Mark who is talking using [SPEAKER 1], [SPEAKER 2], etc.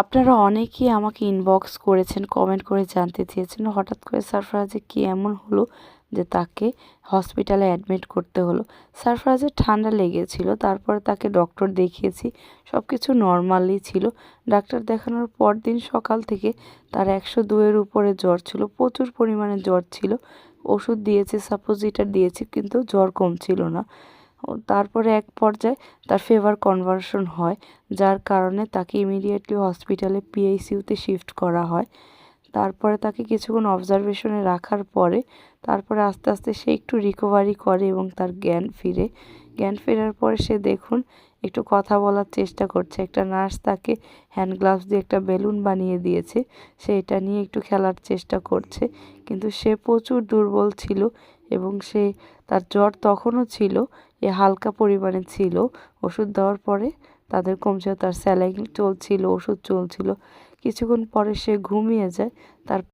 [SPEAKER 1] আপনারা অনেকেই আমাকে ইনবক্স করেছেন, কমেন্ট করে জানতে চেয়েছেন হঠাৎ করে সারফরাজের কী এমন হলো যে তাকে হসপিটালে অ্যাডমিট করতে হলো। সারফরাজের ঠান্ডা লেগেছিল, তারপরে তাকে ডক্টর দেখিয়েছি, সব কিছু নর্মালই ছিল। ডাক্তার দেখানোর পরদিন সকাল থেকে তার 102-এর উপরে জ্বর ছিল, প্রচুর পরিমাণে জ্বর ছিল। ওষুধ দিয়েছি, সাপোজিটর দিয়েছি, কিন্তু জ্বর কমছিল না। তারপরে এক পর্যায়ে তার ফিভার কনভার্সন হয়, যার কারণে তাকে ইমিডিয়েটলি হসপিটালে পিআইসিইউতে শিফট করা হয়। তারপরে তাকে কিছুক্ষণ অবজারভেশনে রাখার পরে তারপরে আস্তে আস্তে সে একটু রিকভারি করে এবং তার জ্ঞান ফেরার পরে সে দেখুন একটু কথা বলার চেষ্টা করছে। একটা নার্স তাকে হ্যান্ড গ্লাভস দিয়ে একটা বেলুন বানিয়ে দিয়েছে, সে এটা নিয়ে একটু খেলার চেষ্টা করছে। কিন্তু সে প্রচুর দুর্বল ছিল এবং তার জ্বর তখনও ছিল, হালকা পরিমাণে ছিল। ওষুধ দেওয়ার পরে তাদের কমছে, তার স্যালাইন চলছিল, ওষুধ চলছিল। কিছুক্ষণ পরে সে ঘুমিয়ে যায়। তার